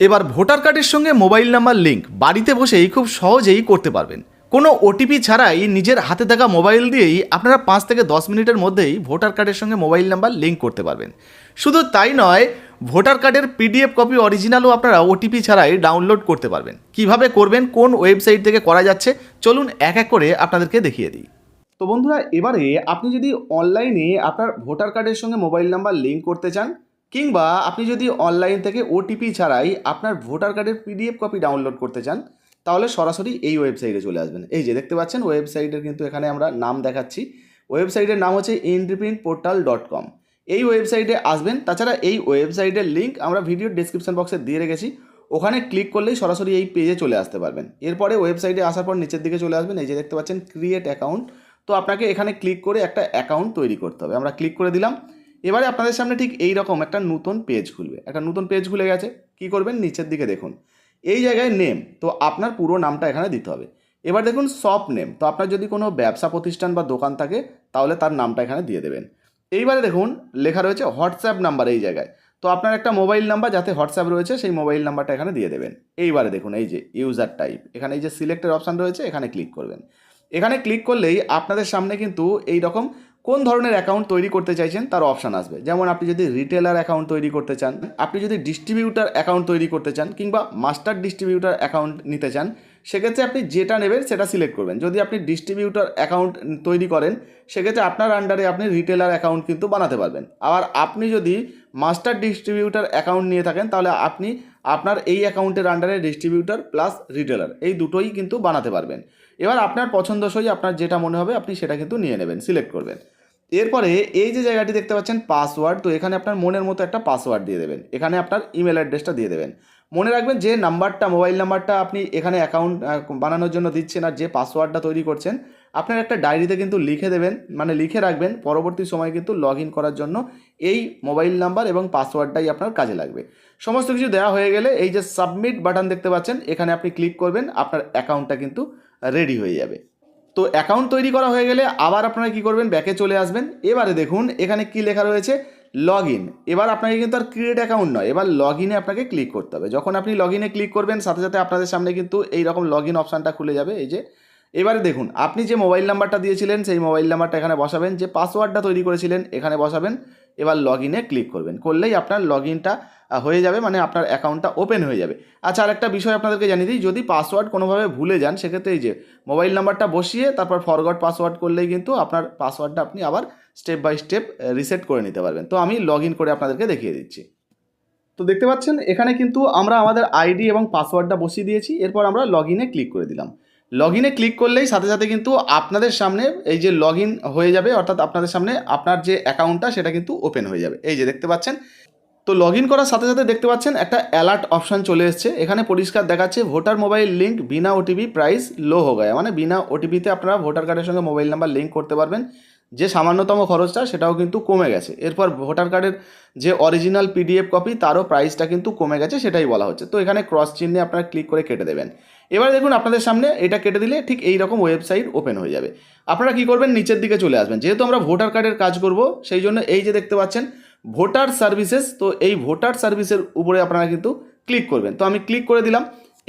এবার ভোটার কার্ডের সঙ্গে মোবাইল নাম্বার লিঙ্ক বাড়িতে বসেই খুব সহজেই করতে পারবেন। কোনো ওটিপি ছাড়াই নিজের হাতে থাকা মোবাইল দিয়েই আপনারা 5 থেকে 10 মিনিটের মধ্যেই ভোটার কার্ডের সঙ্গে মোবাইল নাম্বার লিঙ্ক করতে পারবেন। শুধু তাই নয়, ভোটার কার্ডের পিডিএফ কপি অরিজিনালও আপনারা ওটিপি ছাড়াই ডাউনলোড করতে পারবেন। কিভাবে করবেন, কোন ওয়েবসাইট থেকে করা যাচ্ছে, চলুন এক এক করে আপনাদেরকে দেখিয়ে দিই। তো বন্ধুরা, এবারে আপনি যদি অনলাইনে আপনার ভোটার কার্ডের সঙ্গে মোবাইল নাম্বার লিঙ্ক করতে চান, কিংবা আপনি যদি অনলাইন থেকে ওটিপি ছাড়াই আপনার ভোটার কার্ডের পিডিএফ কপি ডাউনলোড করতে চান, তাহলে সরাসরি এই ওয়েবসাইটে চলে আসবেন। এই যে দেখতে পাচ্ছেন ওয়েবসাইটের কিন্তু এখানে আমরা নাম দেখাচ্ছি। ওয়েবসাইটের নাম হচ্ছে independentportal.com। এই ওয়েবসাইটে আসবেন। তাছাড়া এই ওয়েবসাইটের লিঙ্ক আমরা ভিডিওর ডেসক্রিপশন বক্সে দিয়ে রেখেছি। ওখানে ক্লিক করলেই সরাসরি এই পেজে চলে আসতে পারবেন। এরপরে ওয়েবসাইটে আসার পর নিচের দিকে চলে আসবেন। এই যে দেখতে পাচ্ছেন ক্রিয়েট অ্যাকাউন্ট। তো আপনাকে এখানে ক্লিক করে একটা অ্যাকাউন্ট তৈরি করতে হবে। আমরা ক্লিক করে দিলাম। এবারে আপনাদের সামনে ঠিক এই রকম একটা নতুন পেজ খুলবে। একটা নতুন পেজ খুলে গেছে। কি করবেন, নিচের দিকে দেখুন এই জায়গায় নেম, তো আপনার পুরো নামটা এখানে দিতে হবে। এবার দেখুন শপ নেম, তো আপনার যদি কোনো ব্যবসা প্রতিষ্ঠান বা দোকান থাকে তাহলে তার নামটা এখানে দিয়ে দেবেন। এইবারে দেখুন লেখা রয়েছে হোয়াটসঅ্যাপ নাম্বার এই জায়গায়, তো আপনার একটা মোবাইল নাম্বার যাতে হোয়াটসঅ্যাপ রয়েছে সেই মোবাইল নাম্বারটা এখানে দিয়ে দেবেন। এইবারে দেখুন এই যে ইউজার টাইপ, এখানে এই যে সিলেক্টের অপশান রয়েছে, এখানে ক্লিক করবেন। এখানে ক্লিক করলেই আপনাদের সামনে কিন্তু এই রকম কোন ধরনের অ্যাকাউন্ট তৈরি করতে চাইছেন তার অপশান আসবে। যেমন আপনি যদি রিটেলার অ্যাকাউন্ট তৈরি করতে চান, আপনি যদি ডিস্ট্রিবিউটার অ্যাকাউন্ট তৈরি করতে চান, কিংবা মাস্টার ডিস্ট্রিবিউটার অ্যাকাউন্ট নিতে চান, সেক্ষেত্রে আপনি যেটা নেবেন সেটা সিলেক্ট করবেন। যদি আপনি ডিস্ট্রিবিউটার অ্যাকাউন্ট তৈরি করেন, সেক্ষেত্রে আপনার আন্ডারে আপনি রিটেলার অ্যাকাউন্ট কিন্তু বানাতে পারবেন। আবার আপনি যদি মাস্টার ডিস্ট্রিবিউটার অ্যাকাউন্ট নিয়ে থাকেন, তাহলে আপনি আপনার এই অ্যাকাউন্টের আন্ডারে ডিস্ট্রিবিউটার প্লাস রিটেলার এই দুটোই কিন্তু বানাতে পারবেন। এবার আপনার পছন্দসই আপনার যেটা মনে হবে আপনি সেটা কিন্তু নিয়ে নেবেন, সিলেক্ট করবেন। এরপরে এই যে জায়গাটি দেখতে পাচ্ছেন পাসওয়ার্ড, তো এখানে আপনার মনের মতো একটা পাসওয়ার্ড দিয়ে দেবেন। এখানে আপনার ইমেল অ্যাড্রেসটা দিয়ে দেবেন। মনে রাখবেন যে নাম্বারটা, মোবাইল নাম্বারটা আপনি এখানে অ্যাকাউন্ট বানানোর জন্য দিচ্ছেন আর যে পাসওয়ার্ডটা তৈরি করছেন, আপনার একটা ডায়েরিতে কিন্তু লিখে দেবেন, মানে লিখে রাখবেন। পরবর্তী সময় কিন্তু লগ ইন করার জন্য এই মোবাইল নাম্বার এবং পাসওয়ার্ডটাই আপনার কাজে লাগবে। সমস্ত কিছু দেওয়া হয়ে গেলে এই যে সাবমিট বাটন দেখতে পাচ্ছেন, এখানে আপনি ক্লিক করবেন, আপনার অ্যাকাউন্টটা কিন্তু রেডি হয়ে যাবে। তো অ্যাকাউন্ট তৈরি করা হয়ে গেলে আবার আপনারা কী করবেন, ব্যাকে চলে আসবেন। এবারে দেখুন এখানে কি লেখা রয়েছে, লগ ইন। এবার আপনাকে কিন্তু আর ক্রিয়েট অ্যাকাউন্ট নয়, এবার লগ ইনে আপনাকে ক্লিক করতে হবে। যখন আপনি লগ ইনে ক্লিক করবেন, সাথে সাথে আপনাদের সামনে কিন্তু এই রকম লগ ইন অপশানটা খুলে যাবে। এই যে এবারে দেখুন আপনি যে মোবাইল নাম্বারটা দিয়েছিলেন সেই মোবাইল নাম্বারটা এখানে বসাবেন, যে পাসওয়ার্ডটা তৈরি করেছিলেন এখানে বসাবেন। এবার লগ ইনে ক্লিক করবেন, করলেই আপনার লগ ইনটা হয়ে যাবে, মানে আপনার অ্যাকাউন্টটা ওপেন হয়ে যাবে। আচ্ছা, আরেকটা বিষয় আপনাদেরকে জানিয়ে দিই, যদি পাসওয়ার্ড কোনোভাবে ভুলে যান, সেক্ষেত্রে এই যে মোবাইল নাম্বারটা বসিয়ে তারপর ফরগট পাসওয়ার্ড করলেই কিন্তু আপনার পাসওয়ার্ডটা আপনি আবার স্টেপ বাই স্টেপ রিসেট করে নিতে পারবেন। তো আমি লগ ইন করে আপনাদেরকে দেখিয়ে দিচ্ছি। তো দেখতে পাচ্ছেন এখানে কিন্তু আমরা আমাদের আইডি এবং পাসওয়ার্ডটা বসিয়ে দিয়েছি। এরপর আমরা লগ ইনে ক্লিক করে দিলাম। লগ ইনে ক্লিক করলেই সাথে সাথে কিন্তু আপনাদের সামনে এই যে লগ ইন হয়ে যাবে, অর্থাৎ আপনাদের সামনে আপনার যে অ্যাকাউন্টটা সেটা কিন্তু ওপেন হয়ে যাবে। এই যে দেখতে পাচ্ছেন। তো লগ ইন করার সাথে সাথে দেখতে পাচ্ছেন একটা অ্যালার্ট অপশান চলে এসছে। এখানে পরিষ্কার দেখাচ্ছে ভোটার মোবাইল লিঙ্ক বিনা ওটিপি প্রাইস লো হয়ে গয়া, মানে বিনা ওটিপিতে আপনারা ভোটার কার্ডের সঙ্গে মোবাইল নাম্বার লিঙ্ক করতে পারবেন। যে সামান্যতম খরচটা সেটাও কিন্তু কমে গেছে। এরপর ভোটার কার্ডের যে অরিজিনাল পিডিএফ কপি তারও প্রাইসটা কিন্তু কমে গেছে, সেটাই বলা হচ্ছে। তো এখানে ক্রস চিহ্নে আপনারা ক্লিক করে কেটে দেবেন। এবার দেখুন আপনাদের সামনে এটা কেটে দিলে ঠিক এই রকম ওয়েবসাইট ওপেন হয়ে যাবে। আপনারা কী করবেন, নিচের দিকে চলে আসবেন। যেহেতু আমরা ভোটার কার্ডের কাজ করব, সেই জন্য এই যে দেখতে পাচ্ছেন ভোটার সার্ভিসেস, তো এই ভোটার সার্ভিসের উপরে আপনারা কিন্তু ক্লিক করবেন। তো আমি ক্লিক করে দিলাম।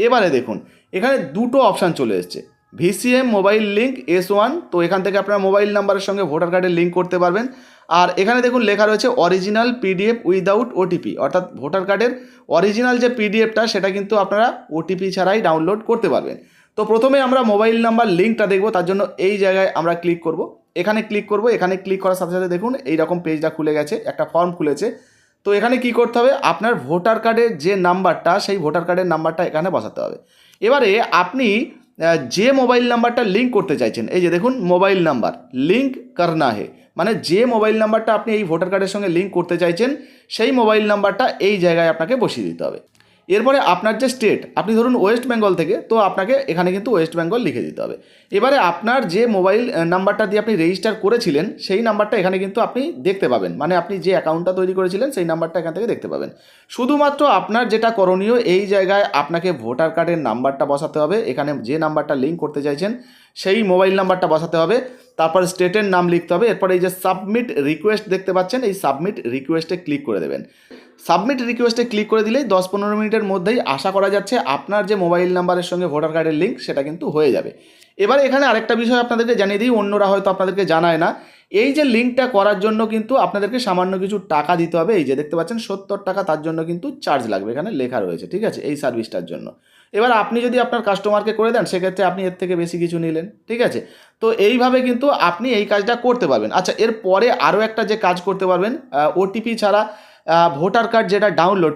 এবারে দেখুন এখানে দুটো অপশান চলে এসছে, ভিসিএম মোবাইল লিঙ্ক S1, তো এখান থেকে আপনারা মোবাইল নাম্বারের সঙ্গে ভোটার কার্ডের লিঙ্ক করতে পারবেন। আর এখানে দেখুন লেখা রয়েছে অরিজিনাল পিডিএফ উইদাউট ওটিপি, অর্থাৎ ভোটার কার্ডের অরিজিনাল যে পিডিএফটা সেটা কিন্তু আপনারা ওটিপি ছাড়াই ডাউনলোড করতে পারবেন। তো প্রথমে আমরা মোবাইল নাম্বার লিঙ্কটা দেখব, তার জন্য এই জায়গায় আমরা ক্লিক করব। এখানে ক্লিক করব। এখানে ক্লিক করার সাথে সাথে দেখুন এই রকম পেজটা খুলে গেছে, একটা ফর্ম খুলেছে। তো এখানে কি করতে হবে, আপনার ভোটার কার্ডের যে নাম্বারটা সেই ভোটার কার্ডের নাম্বারটা এখানে বসাতে হবে। এবারে আপনি যে মোবাইল নাম্বারটা লিঙ্ক করতে চাইছেন, এই যে দেখুন মোবাইল নাম্বার লিঙ্ক করনা হে, মানে যে মোবাইল নাম্বারটা আপনি এই ভোটার কার্ডের সঙ্গে লিঙ্ক করতে চাইছেন সেই মোবাইল নাম্বারটা এই জায়গায় আপনাকে বসিয়ে দিতে হবে। এরপরে আপনার যে স্টেট, আপনি ধরুন ওয়েস্ট বেঙ্গল থেকে, তো আপনাকে এখানে কিন্তু ওয়েস্ট বেঙ্গল লিখে দিতে হবে। এবারে আপনার যে মোবাইল নাম্বারটা দিয়ে আপনি রেজিস্টার করেছিলেন সেই নাম্বারটা এখানে কিন্তু আপনি দেখতে পাবেন, মানে আপনি যে অ্যাকাউন্টটা তৈরি করেছিলেন সেই নাম্বারটা এখান থেকে দেখতে পাবেন। শুধুমাত্র আপনার যেটা করণীয়, এই জায়গায় আপনাকে ভোটার কার্ডের নাম্বারটা বসাতে হবে, এখানে যে নাম্বারটা লিঙ্ক করতে চাইছেন সেই মোবাইল নাম্বারটা বসাতে হবে, তারপর স্টেটের নাম লিখতে হবে। এরপর এই যে সাবমিট রিকোয়েস্ট দেখতে পাচ্ছেন, এই সাবমিট রিকোয়েস্টে ক্লিক করে দেবেন। সাবমিট রিকোয়েস্টে ক্লিক করে দিলেই 10-15 মিনিটের মধ্যেই আশা করা যাচ্ছে আপনার যে মোবাইল নাম্বারের সঙ্গে ভোটার কার্ডের লিঙ্ক সেটা কিন্তু হয়ে যাবে। এবারে এখানে আরেকটা বিষয় আপনাদেরকে জানিয়ে দিই, অন্যরা হয়তো আপনাদেরকে জানায় না। এই যে লিঙ্কটা করার জন্য কিন্তু আপনাদেরকে সামান্য কিছু টাকা দিতে হবে। এই যে দেখতে পাচ্ছেন 70 টাকা তার জন্য কিন্তু চার্জ লাগবে, এখানে লেখা রয়েছে, ঠিক আছে, এই সার্ভিসটার জন্য। এবার আপনি যদি আপনার কাস্টমারকে করে দেন সেক্ষেত্রে আপনি এর থেকে বেশি কিছু নিলেন, ঠিক আছে। তো এইভাবে কিন্তু আপনি এই কাজটা করতে পারবেন। আচ্ছা, এর পরে আরও একটা যে কাজ করতে পারবেন, ওটিপি ছাড়া ভোটার কার্ড যেটা ডাউনলোড,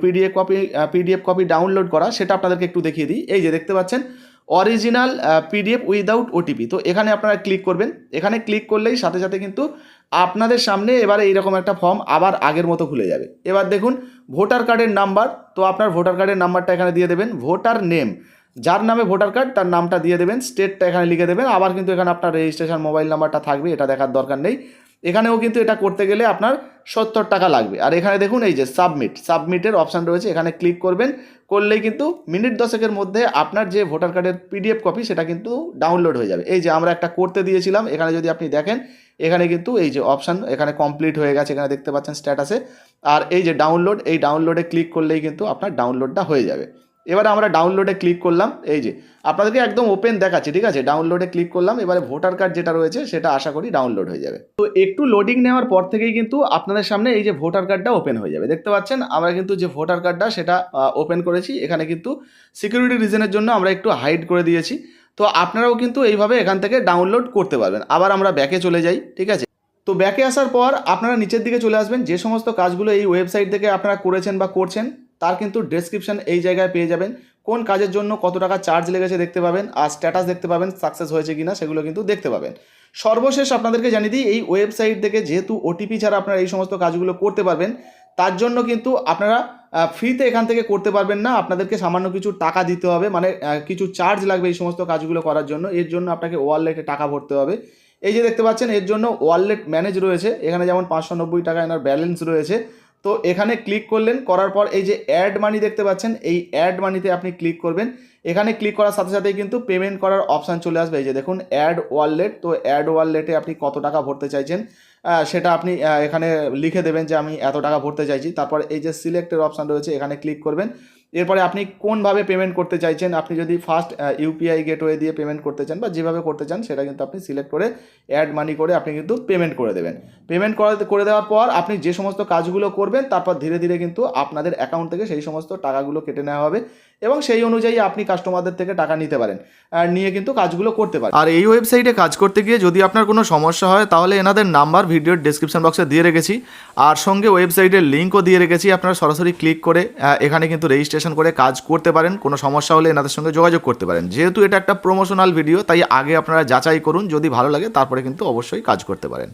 পিডিএফ কপি ডাউনলোড করা, সেটা আপনাদেরকে একটু দেখিয়ে দিই। এই যে দেখতে পাচ্ছেন অরিজিনাল পিডিএফ উইদাউট ওটিপি, তো এখানে আপনারা ক্লিক করবেন। এখানে ক্লিক করলেই সাথে সাথে কিন্তু আপনাদের সামনে এবারে এইরকম একটা ফর্ম আবার আগের মতো খুলে যাবে। এবার দেখুন ভোটার কার্ডের নাম্বার, তো আপনার ভোটার কার্ডের নাম্বারটা এখানে দিয়ে দেবেন। ভোটার নেম, যার নামে ভোটার কার্ড তার নামটা দিয়ে দেবেন, স্টেটটা এখানে লিখে দেবেন। আবার কিন্তু এখানে আপনার রেজিস্ট্রেশন মোবাইল নাম্বারটা থাকবে, এটা দেখার দরকার নেই। এখানেও কিন্তু এটা করতে গেলে আপনার 70 টাকা লাগবে। আর এখানে দেখুন এই যে সাবমিটের অপশান রয়েছে, এখানে ক্লিক করবেন। করলেই কিন্তু মিনিট 10-এর মধ্যে আপনার যে ভোটার কার্ডের পিডিএফ কপি সেটা কিন্তু ডাউনলোড হয়ে যাবে। এই যে আমরা একটা করতে দিয়েছিলাম, এখানে যদি আপনি দেখেন এখানে কিন্তু এই যে অপশান এখানে কমপ্লিট হয়ে গেছে, এখানে দেখতে পাচ্ছেন স্ট্যাটাসে। আর এই যে ডাউনলোড, এই ডাউনলোডে ক্লিক করলেই কিন্তু আপনার ডাউনলোডটা হয়ে যাবে। এবারে আমরা ডাউনলোডে ক্লিক করলাম, এই যে আপনাদেরকে একদম ওপেন দেখাচ্ছে, ঠিক আছে। ডাউনলোডে ক্লিক করলাম, এবারে ভোটার কার্ড যেটা রয়েছে সেটা আশা করি ডাউনলোড হয়ে যাবে। তো একটু লোডিং নেওয়ার পর থেকেই কিন্তু আপনাদের সামনে এই যে ভোটার কার্ডটা ওপেন হয়ে যাবে। দেখতে পাচ্ছেন আমরা কিন্তু যে ভোটার কার্ডটা সেটা ওপেন করেছি। এখানে কিন্তু সিকিউরিটি রিজনের জন্য আমরা একটু হাইড করে দিয়েছি। তো আপনারাও কিন্তু এইভাবে এখান থেকে ডাউনলোড করতে পারবেন। আবার আমরা ব্যাকে চলে যাই, ঠিক আছে। তো ব্যাকে আসার পর আপনারা নিচের দিকে চলে আসবেন। যে সমস্ত কাজগুলো এই ওয়েবসাইট থেকে আপনারা করেছেন বা করছেন তার কিন্তু ডেসক্রিপশন এই জায়গায় পেয়ে যাবেন। কোন কাজের জন্য কত টাকা চার্জ লেগেছে দেখতে পাবেন, আর স্ট্যাটাস দেখতে পাবেন, সাকসেস হয়েছে কিনা সেগুলো কিন্তু দেখতে পাবেন। সর্বশেষ আপনাদেরকে জানিয়ে দিই, এই ওয়েবসাইট থেকে যেহেতু ওটিপি ছাড়া আপনারা এই সমস্ত কাজগুলো করতে পারবেন, তার জন্য কিন্তু আপনারা ফ্রিতে এখান থেকে করতে পারবেন না, আপনাদেরকে সামান্য কিছু টাকা দিতে হবে, মানে কিছু চার্জ লাগবে এই সমস্ত কাজগুলো করার জন্য। এর জন্য আপনাকে ওয়ালেটে টাকা ভরতে হবে। এই যে দেখতে পাচ্ছেন এর জন্য ওয়ালেট ম্যানেজ রয়েছে, এখানে যেমন 590 টাকা এনার ব্যালেন্স রয়েছে। তো এখানে ক্লিক করলেন, করার পর এই যে অ্যাড মানি দেখতে পাচ্ছেন, এই অ্যাড মানিতে আপনি ক্লিক করবেন। এখানে ক্লিক করার সাথে সাথেই কিন্তু পেমেন্ট করার অপশান চলে আসবে। এই যে দেখুন অ্যাড ওয়ালেট, তো অ্যাড ওয়ালেটে আপনি কত টাকা ভরতে চাইছেন সেটা আপনি এখানে লিখে দেবেন যে আমি এত টাকা ভরতে চাইছি। তারপর এই যে সিলেক্টের অপশান রয়েছে, এখানে ক্লিক করবেন। এরপরে আপনি কোনভাবে পেমেন্ট করতে চাইছেন, আপনি যদি ফার্স্ট ইউপিআই গেটওয়ে দিয়ে পেমেন্ট করতে চান বা যেভাবে করতে চান সেটা কিন্তু আপনি সিলেক্ট করে অ্যাড মানি করে আপনি কিন্তু পেমেন্ট করে দেবেন। পেমেন্ট করে দেওয়ার পর আপনি যে সমস্ত কাজগুলো করবেন তারপর ধীরে ধীরে কিন্তু আপনাদের অ্যাকাউন্ট থেকে সেই সমস্ত টাকাগুলো কেটে নেওয়া হবে এবং সেই অনুযায়ী আপনি কাস্টমারদের থেকে টাকা নিতে পারেন, আর নিয়ে কিন্তু কাজগুলো করতে পারেন। আর এই ওয়েবসাইটে কাজ করতে গিয়ে যদি আপনার কোনো সমস্যা হয় তাহলে এনাদের নাম্বার ভিডিওর ডেসক্রিপশন বক্সে দিয়ে রেখেছি, আর সঙ্গে ওয়েবসাইটের লিঙ্কও দিয়ে রেখেছি। আপনারা সরাসরি ক্লিক করে এখানে কিন্তু রেজিস্ট্রেশন করে কাজ করতে পারেন। কোনো সমস্যা হলে এনাদের সঙ্গে যোগাযোগ করতে পারেন। যেহেতু এটা একটা প্রমোশনাল ভিডিও তাই আগে আপনারা যাচাই করুন, যদি ভালো লাগে তারপরে কিন্তু অবশ্যই কাজ করতে পারেন।